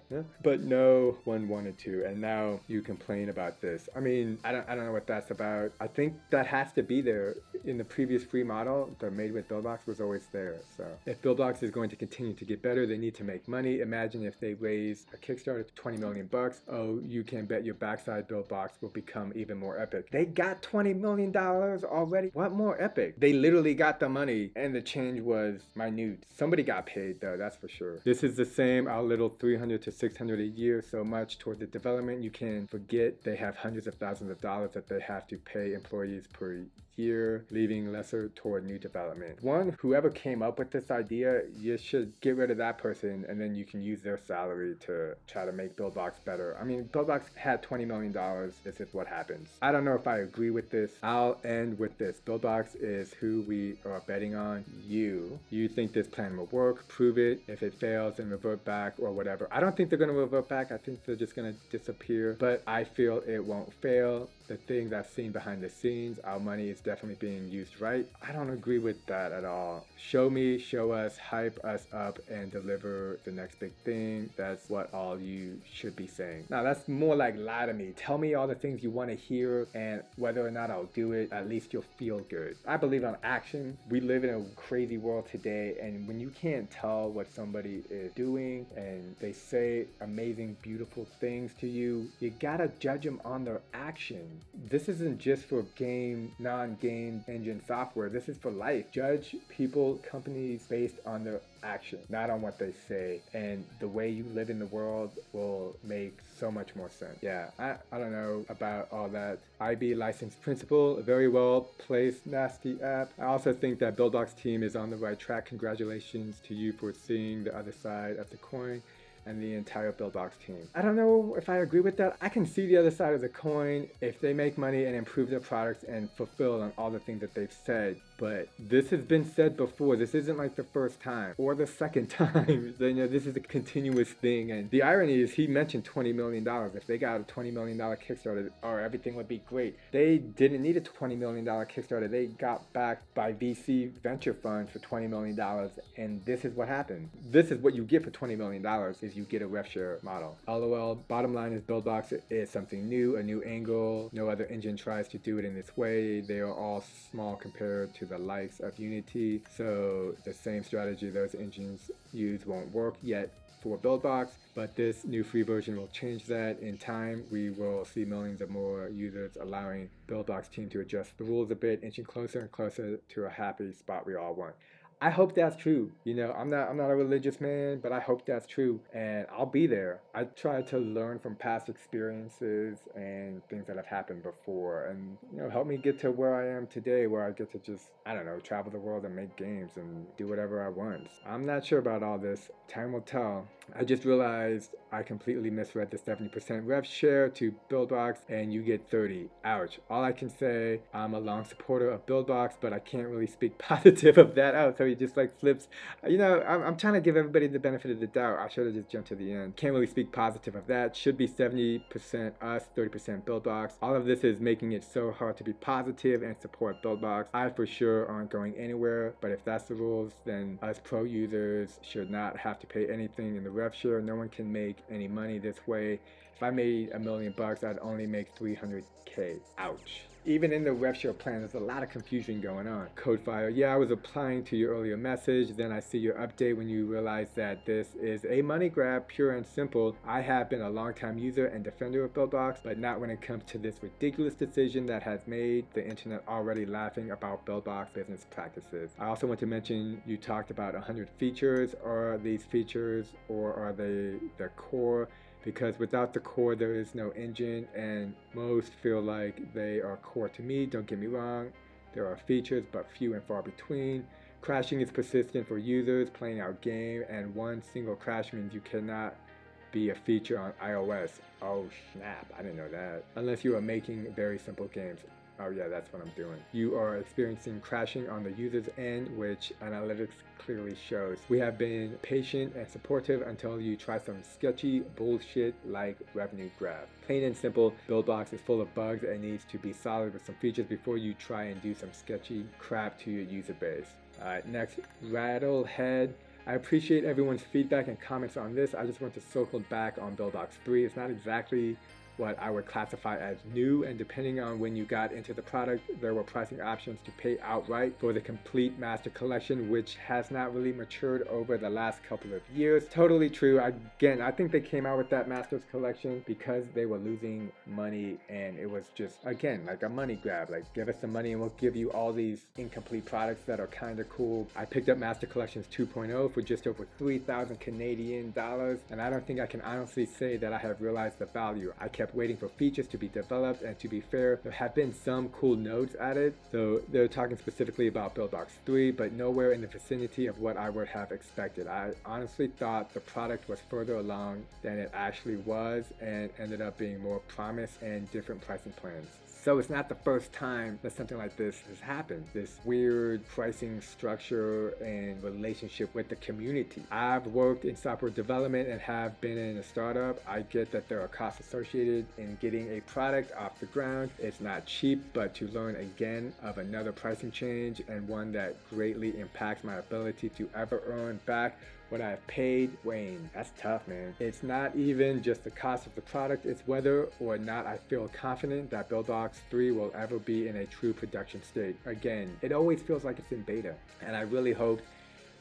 But no one wanted to, and now you complain about this. I mean, I don't know what that's about. I think that has to be there. In the previous free model, the Made with Buildbox was always there. So if Buildbox is going to continue to get better, they need to make money. Imagine if they raise a Kickstarter to 20 million bucks. Oh, you can bet your backside Buildbox will become even more epic. They got $20 million already. What more epic? They literally got the money and the change was minute. Somebody got paid though, that's for sure. This is the same, our little 300 to 600 a year, so much toward the development. You can forget they have hundreds of thousands of dollars that they have to pay employees per year, leaving lesser toward new development. One, whoever came up with this idea, you should get rid of that person and then you can use their salary to try to make Buildbox better. I mean, Buildbox had $20 million. This is what happens. I don't know if I agree with this. I'll end with this. Buildbox is who we are betting on. You think this plan will work, prove it. If it fails, then revert back or whatever. I don't think they're going to revert back. I think they're just going to disappear, but I feel it won't fail. The things I've seen behind the scenes, our money is definitely being used right. I don't agree with that at all. Show me, show us, hype us up, and deliver the next big thing. That's what all you should be saying. Now that's more like lie to me. Tell me all the things you want to hear, and whether or not I'll do it, at least you'll feel good. I believe on action. We live in a crazy world today, and when you can't tell what somebody is doing and they say amazing, beautiful things to you, you gotta judge them on their action. This isn't just for non-game engine software. This is for life. Judge people, companies based on their action, not on what they say. And the way you live in the world will make so much more sense. Yeah, I don't know about all that. IB licensed principal, a very well placed nasty app. I also think that Buildbox team is on the right track. Congratulations to you for seeing the other side of the coin and the entire Buildbox team. I don't know if I agree with that. I can see the other side of the coin if they make money and improve their products and fulfill on all the things that they've said. But this has been said before. This isn't like the first time or the second time. This is a continuous thing. And the irony is he mentioned $20 million. If they got a $20 million Kickstarter, everything would be great. They didn't need a $20 million Kickstarter. They got backed by VC venture funds for $20 million. And this is what happened. This is what you get for $20 million is you get a rev share model. LOL, bottom line is Buildbox is something new, a new angle. No other engine tries to do it in this way. They are all small compared to the likes of Unity. So the same strategy those engines use won't work yet for Buildbox, but this new free version will change that. In time, we will see millions of more users, allowing Buildbox team to adjust the rules a bit, inching closer and closer to a happy spot we all want. I hope that's true. I'm not a religious man, but I hope that's true, and I'll be there. I try to learn from past experiences and things that have happened before, and help me get to where I am today, where I get to just, travel the world and make games and do whatever I want. I'm not sure about all this. Time will tell. I just realized I completely misread the 70% rev share to Buildbox, and you get 30. Ouch. All I can say, I'm a long supporter of Buildbox, but I can't really speak positive of that out. So he just flips. I'm trying to give everybody the benefit of the doubt. I should have just jumped to the end. Can't really speak positive of that. Should be 70% us, 30% Buildbox. All of this is making it so hard to be positive and support Buildbox. I for sure aren't going anywhere, but if that's the rules, then us pro users should not have to pay anything in the rev share. No one can make any money this way. If I made $1 million, I'd only make 300K. Ouch. Even in the rev share plan, there's a lot of confusion going on. Codefire, yeah, I was applying to your earlier message. Then I see your update when you realize that this is a money grab, pure and simple. I have been a long-time user and defender of Buildbox, but not when it comes to this ridiculous decision that has made the internet already laughing about Buildbox business practices. I also want to mention you talked about 100 features. Are these features, or are they the core? Because without the core, there is no engine, and most feel like they are core to me. Don't get me wrong, there are features, but few and far between. Crashing is persistent for users playing our game, and one single crash means you cannot be a feature on iOS. Oh snap, I didn't know that. Unless you are making very simple games. Oh yeah, that's what I'm doing. You are experiencing crashing on the user's end, which analytics clearly shows. We have been patient and supportive until you try some sketchy bullshit like revenue grab. Plain and simple, Buildbox is full of bugs and needs to be solid with some features before you try and do some sketchy crap to your user base. Alright, next, Rattlehead. I appreciate everyone's feedback and comments on this. I just want to circle back on Buildbox 3. It's not exactly what I would classify as new, and depending on when you got into the product, there were pricing options to pay outright for the complete master collection, which has not really matured over the last couple of years. Totally true. Again, I think they came out with that master's collection because they were losing money, and it was just, again, like a money grab. Like, give us some money and we'll give you all these incomplete products that are kind of cool. I picked up Master Collections 2.0 for just over 3,000 Canadian dollars, and I don't think I can honestly say that I have realized the value. I kept waiting for features to be developed, and to be fair, there have been some cool notes added. So they're talking specifically about Buildbox 3, but nowhere in the vicinity of what I would have expected. I honestly thought the product was further along than it actually was, and ended up being more promise and different pricing plans. So it's not the first time that something like this has happened. This weird pricing structure and relationship with the community. I've worked in software development and have been in a startup. I get that there are costs associated in getting a product off the ground. It's not cheap, but to learn again of another pricing change, and one that greatly impacts my ability to ever earn back what I have paid, Wayne, that's tough, man. It's not even just the cost of the product, it's whether or not I feel confident that Buildbox 3 will ever be in a true production state. Again, it always feels like it's in beta, and I really hope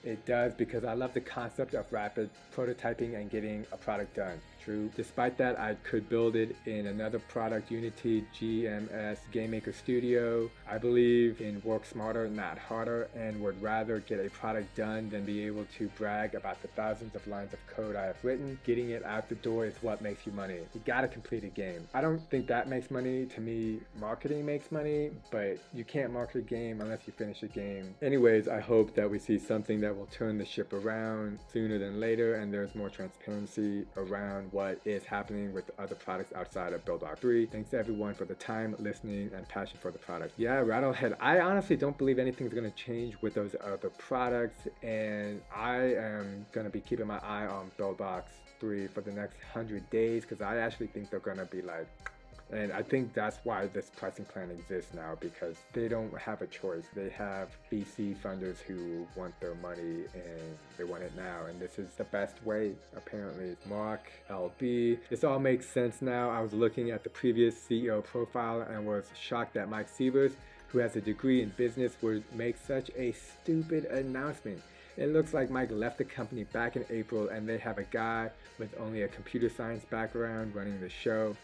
it does, because I love the concept of rapid prototyping and getting a product done. True. Despite that, I could build it in another product, Unity, GMS, Game Maker Studio. I believe in work smarter, not harder, and would rather get a product done than be able to brag about the thousands of lines of code I have written. Getting it out the door is what makes you money. You gotta complete a game. I don't think that makes money. To me, marketing makes money, but you can't market a game unless you finish a game. Anyways, I hope that we see something that will turn the ship around sooner than later, and there's more transparency around what is happening with the other products outside of Buildbox 3. Thanks to everyone for the time, listening, and passion for the product. Yeah, Rattlehead, I honestly don't believe anything's going to change with those other products, and I am going to be keeping my eye on Buildbox 3 for the next 100 days, because I actually think they're going to be like, and I think that's why this pricing plan exists now, because they don't have a choice. They have VC funders who want their money and they want it now, and this is the best way, apparently. Mark LB. This all makes sense now. I was looking at the previous CEO profile and was shocked that Mike Sievers, who has a degree in business, would make such a stupid announcement. It looks like Mike left the company back in April, and they have a guy with only a computer science background running the show.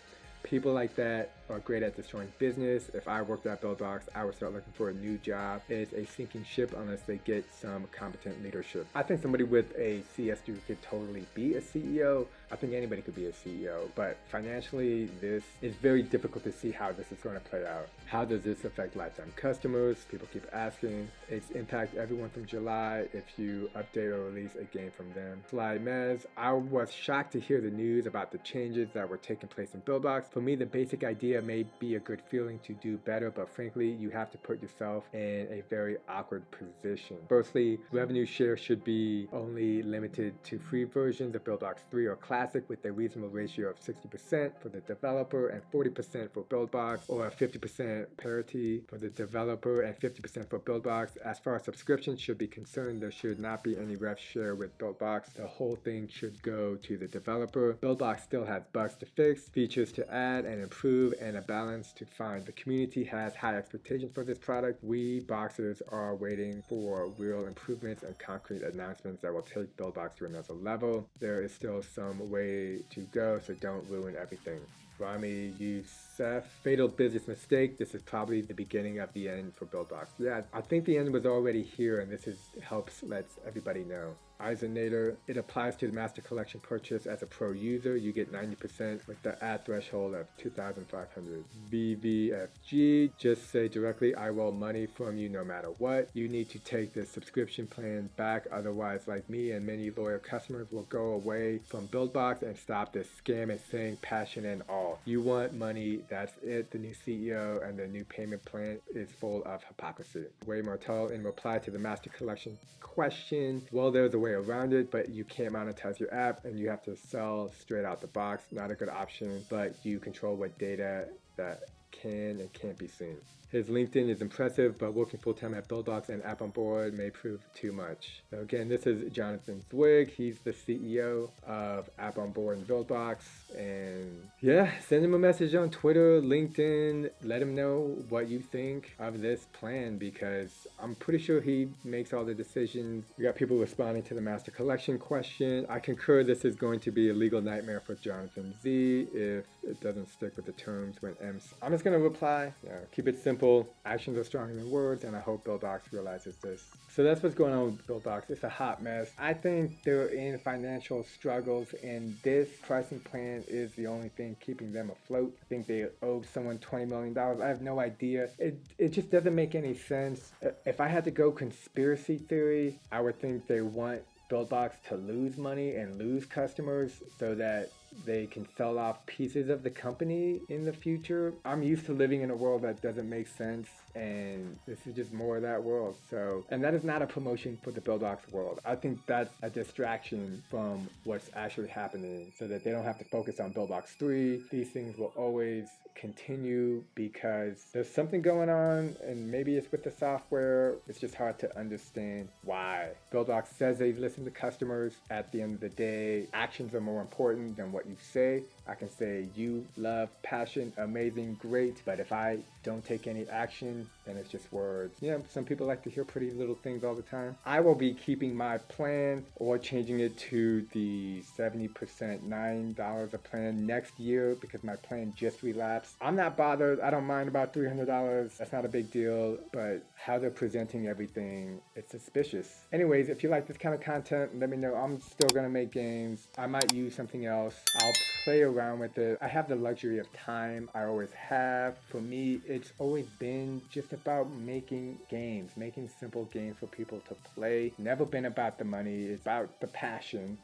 People like that are great at destroying business. If I worked at Buildbox, I would start looking for a new job. It's a sinking ship unless they get some competent leadership. I think somebody with a CS degree could totally be a CEO. I think anybody could be a CEO, but financially, this is very difficult to see how this is going to play out. How does this affect lifetime customers? People keep asking. It's impact everyone from July if you update or release a game from them. Sly Mez, I was shocked to hear the news about the changes that were taking place in Buildbox. For me, the basic idea may be a good feeling to do better, but frankly, you have to put yourself in a very awkward position. Firstly, revenue share should be only limited to free versions of Buildbox 3 or Classic, with a reasonable ratio of 60% for the developer and 40% for Buildbox, or a 50% parity for the developer and 50% for Buildbox. As far as subscriptions should be concerned, there should not be any rev share with Buildbox. The whole thing should go to the developer. Buildbox still has bugs to fix, features to add and improve, and a balance to find. The community has high expectations for this product. We boxers are waiting for real improvements and concrete announcements that will take Buildbox to another level. There is still some way to go, so don't ruin everything. Rami Youssef, fatal business mistake. This is probably the beginning of the end for Buildbox. Yeah, I think the end was already here, and this helps lets everybody know. Eisenator, it applies to the Master Collection purchase as a pro user. You get 90% with the ad threshold of 2,500. BVFG, just say directly, I want money from you no matter what. You need to take the subscription plan back, otherwise, like me and many loyal customers will go away from Buildbox and stop this scam and saying passion and all. all. You want money, that's it. The new CEO and the new payment plan is full of hypocrisy. Ray Martell, in reply to the Master Collection question, well, there's a way around it, but you can't monetize your app and you have to sell straight out the box. Not a good option, but you control what data that can and can't be seen. His LinkedIn is impressive, but working full-time at Buildbox and App on Board may prove too much. So again, this is Jonathan Zwig. He's the CEO of App on Board and Buildbox. And yeah, send him a message on Twitter, LinkedIn. Let him know what you think of this plan, because I'm pretty sure he makes all the decisions. We got people responding to the Master Collection question. I concur this is going to be a legal nightmare for Jonathan Z if it doesn't stick with the terms when M's. I'm just going to reply. Keep it simple. Actions are stronger than words, and I hope Buildbox realizes this. So that's what's going on with Buildbox. It's a hot mess. I think they're in financial struggles, and this pricing plan is the only thing keeping them afloat. I think they owe someone $20 million. I have no idea. It just doesn't make any sense. If I had to go conspiracy theory, I would think they want Buildbox to lose money and lose customers so that they can sell off pieces of the company in the future. I'm used to living in a world that doesn't make sense, and this is just more of that world. So, and that is not a promotion for the Buildbox world. I think that's a distraction from what's actually happening so that they don't have to focus on Buildbox 3. These things will always continue because there's something going on, and maybe it's with the software. It's just hard to understand why. Buildbox says they've listened to customers. At the end of the day, actions are more important than what you say. I can say you, love, passion, amazing, great, but if I don't take any action, then it's just words. Some people like to hear pretty little things all the time. I will be keeping my plan or changing it to the 70% $9 a plan next year because my plan just relapsed. I'm not bothered. I don't mind about $300. That's not a big deal, but how they're presenting everything, it's suspicious. Anyways, if you like this kind of content, let me know. I'm still gonna make games. I might use something else. I'll play around with it. I have the luxury of time. I always have. For me, it's always been just about making games, making simple games for people to play. Never been about the money. It's about the passion.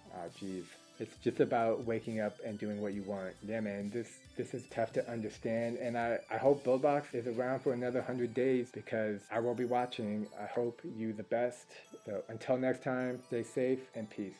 It's just about waking up and doing what you want. Yeah, man, this is tough to understand, and I hope Buildbox is around for another 100 days because I will be watching. I hope you the best. So until next time, stay safe and peace.